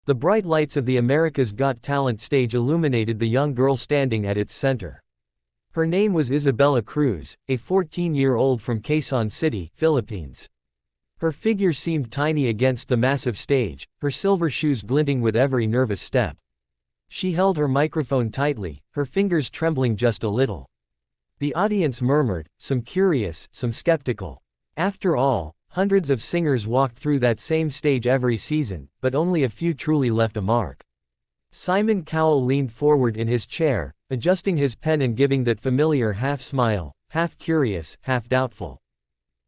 The bright lights of the America's Got Talent stage illuminated the young girl standing at its center. Her name was Isabella Cruz, a 14-year-old from Quezon City, Philippines. Her figure seemed tiny against the massive stage, her silver shoes glinting with every nervous step. She held her microphone tightly, her fingers trembling just a little. The audience murmured, some curious, some skeptical. After all, hundreds of singers walked through that same stage every season, but only a few truly left a mark. Simon Cowell leaned forward in his chair, adjusting his pen and giving that familiar half-smile, half-curious, half-doubtful.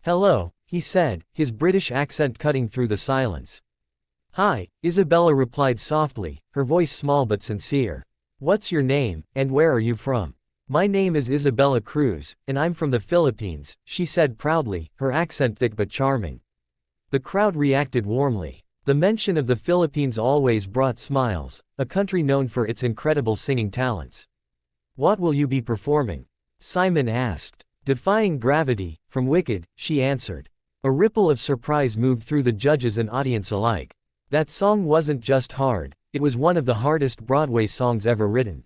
"Hello," he said, his British accent cutting through the silence. "Hi," Isabella replied softly, her voice small but sincere. "What's your name, and where are you from?" "My name is Isabella Cruz, and I'm from the Philippines," she said proudly, her accent thick but charming. The crowd reacted warmly. The mention of the Philippines always brought smiles, a country known for its incredible singing talents. "What will you be performing?" Simon asked. "Defying Gravity, from Wicked," she answered. A ripple of surprise moved through the judges and audience alike. That song wasn't just hard, it was one of the hardest Broadway songs ever written.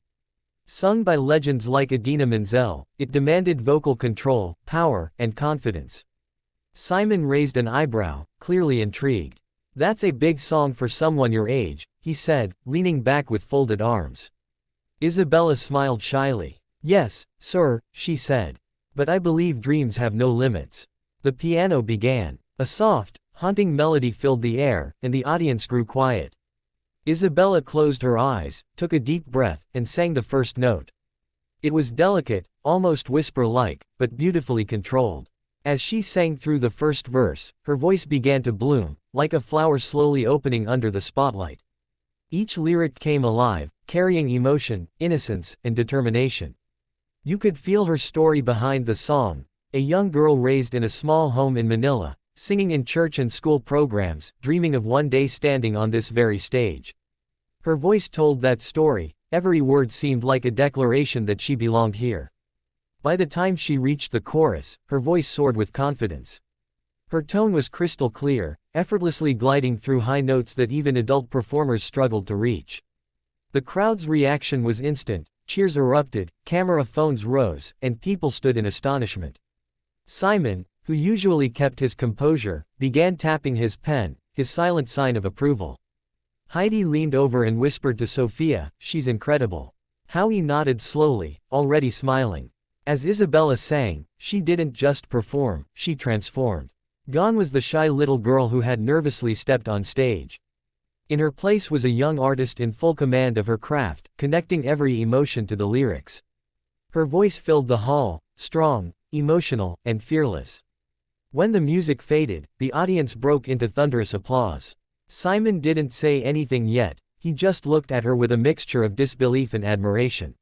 Sung by legends like Idina Menzel, it demanded vocal control, power, and confidence. Simon raised an eyebrow, clearly intrigued. "That's a big song for someone your age," he said, leaning back with folded arms. Isabella smiled shyly. "Yes, sir," she said. "But I believe dreams have no limits." The piano began. A soft, haunting melody filled the air, and the audience grew quiet. Isabella closed her eyes, took a deep breath, and sang the first note. It was delicate, almost whisper-like, but beautifully controlled. As she sang through the first verse, her voice began to bloom, like a flower slowly opening under the spotlight. Each lyric came alive, carrying emotion, innocence, and determination. You could feel her story behind the song, a young girl raised in a small home in Manila, singing in church and school programs, dreaming of one day standing on this very stage. Her voice told that story, every word seemed like a declaration that she belonged here. By the time she reached the chorus, her voice soared with confidence. Her tone was crystal clear, effortlessly gliding through high notes that even adult performers struggled to reach. The crowd's reaction was instant, cheers erupted, camera phones rose, and people stood in astonishment. Simon, who usually kept his composure, began tapping his pen, his silent sign of approval. Heidi leaned over and whispered to Sophia, "She's incredible." Howie nodded slowly, already smiling. As Isabella sang, she didn't just perform, she transformed. Gone was the shy little girl who had nervously stepped on stage. In her place was a young artist in full command of her craft, connecting every emotion to the lyrics. Her voice filled the hall, strong, emotional, and fearless. When the music faded, the audience broke into thunderous applause. Simon didn't say anything yet, he just looked at her with a mixture of disbelief and admiration.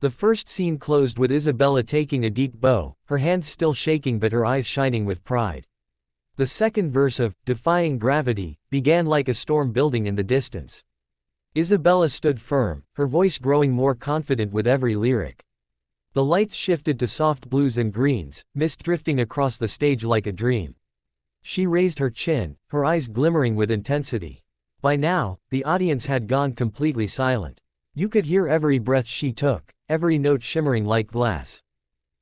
The first scene closed with Isabella taking a deep bow, her hands still shaking but her eyes shining with pride. The second verse of Defying Gravity began like a storm building in the distance. Isabella stood firm, her voice growing more confident with every lyric. The lights shifted to soft blues and greens, mist drifting across the stage like a dream. She raised her chin, her eyes glimmering with intensity. By now, the audience had gone completely silent. You could hear every breath she took, every note shimmering like glass.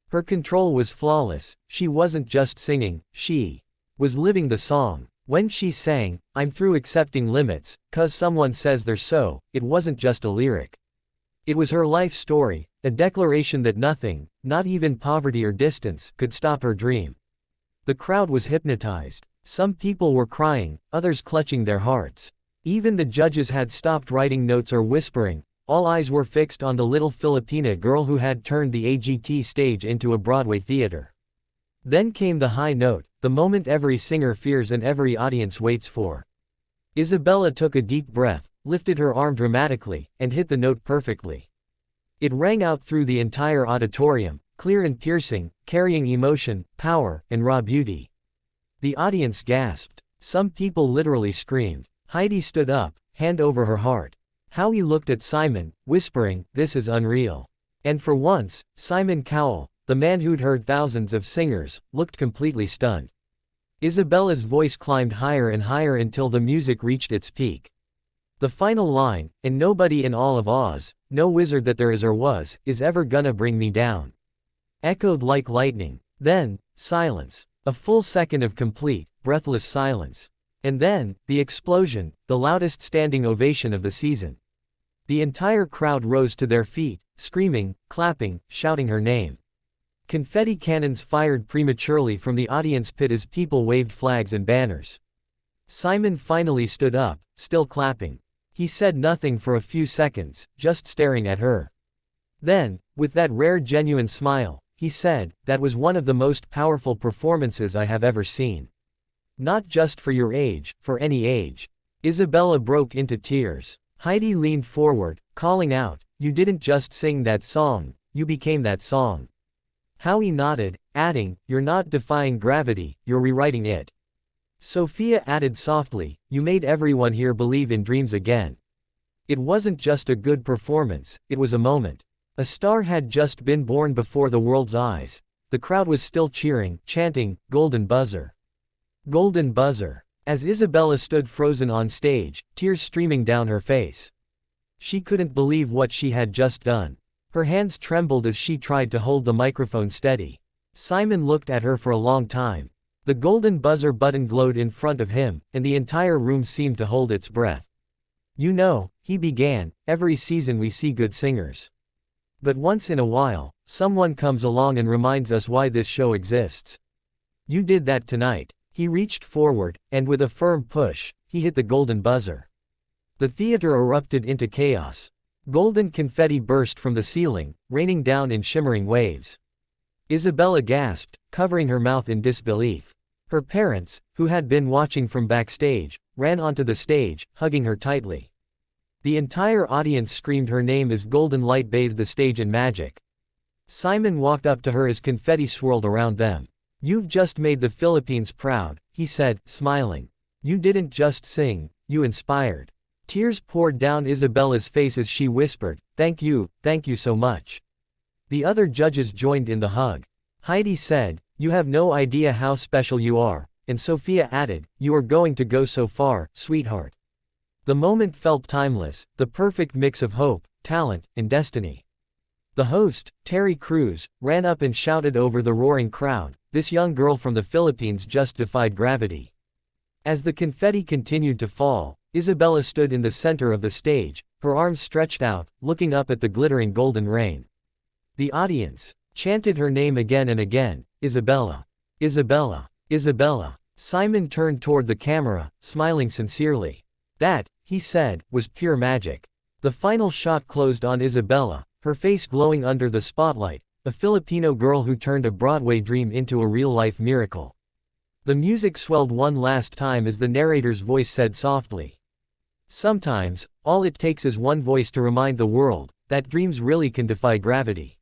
Her control was flawless, she wasn't just singing, she was living the song. When she sang, "I'm through accepting limits, 'cause someone says they're so," it wasn't just a lyric. It was her life story, a declaration that nothing, not even poverty or distance, could stop her dream. The crowd was hypnotized. Some people were crying, others clutching their hearts. Even the judges had stopped writing notes or whispering. All eyes were fixed on the little Filipina girl who had turned the AGT stage into a Broadway theater. Then came the high note, the moment every singer fears and every audience waits for. Isabella took a deep breath, lifted her arm dramatically, and hit the note perfectly. It rang out through the entire auditorium, clear and piercing, carrying emotion, power, and raw beauty. The audience gasped. Some people literally screamed. Heidi stood up, hand over her heart. Howie looked at Simon, whispering, "This is unreal." And for once, Simon Cowell, the man who'd heard thousands of singers, looked completely stunned. Isabella's voice climbed higher and higher until the music reached its peak. The final line, and nobody in all of Oz, no wizard that there is or was, is ever gonna bring me down. Echoed like lightning. Then, silence. A full second of complete, breathless silence. And then, the explosion, the loudest standing ovation of the season. The entire crowd rose to their feet, screaming, clapping, shouting her name. Confetti cannons fired prematurely from the audience pit as people waved flags and banners. Simon finally stood up, still clapping. He said nothing for a few seconds, just staring at her. Then, with that rare genuine smile, he said, "That was one of the most powerful performances I have ever seen. Not just for your age, for any age." Isabella broke into tears. Heidi leaned forward, calling out, "You didn't just sing that song, you became that song." Howie nodded, adding, "You're not defying gravity, you're rewriting it." Sophia added softly, "You made everyone here believe in dreams again." It wasn't just a good performance, it was a moment. A star had just been born before the world's eyes. The crowd was still cheering, chanting, "Golden Buzzer! Golden Buzzer!" As Isabella stood frozen on stage, tears streaming down her face. She couldn't believe what she had just done. Her hands trembled as she tried to hold the microphone steady. Simon looked at her for a long time. The golden buzzer button glowed in front of him, and the entire room seemed to hold its breath. "You know," he began, "every season we see good singers. But once in a while, someone comes along and reminds us why this show exists. You did that tonight." He reached forward, and with a firm push, he hit the golden buzzer. The theater erupted into chaos. Golden confetti burst from the ceiling, raining down in shimmering waves. Isabella gasped, covering her mouth in disbelief. Her parents, who had been watching from backstage, ran onto the stage, hugging her tightly. The entire audience screamed her name as golden light bathed the stage in magic. Simon walked up to her as confetti swirled around them. "You've just made the Philippines proud," he said, smiling. "You didn't just sing, you inspired." Tears poured down Isabella's face as she whispered, thank you so much." The other judges joined in the hug. Heidi said, "You have no idea how special you are," and Sophia added, "You are going to go so far, sweetheart." The moment felt timeless, the perfect mix of hope, talent, and destiny. The host, Terry Crews, ran up and shouted over the roaring crowd, "This young girl from the Philippines just defied gravity." As the confetti continued to fall, Isabella stood in the center of the stage, her arms stretched out, looking up at the glittering golden rain. The audience chanted her name again and again, "Isabella! Isabella! Isabella!" Simon turned toward the camera, smiling sincerely. "That," he said, "was pure magic." The final shot closed on Isabella, her face glowing under the spotlight, a Filipino girl who turned a Broadway dream into a real-life miracle. The music swelled one last time as the narrator's voice said softly, "Sometimes, all it takes is one voice to remind the world that dreams really can defy gravity."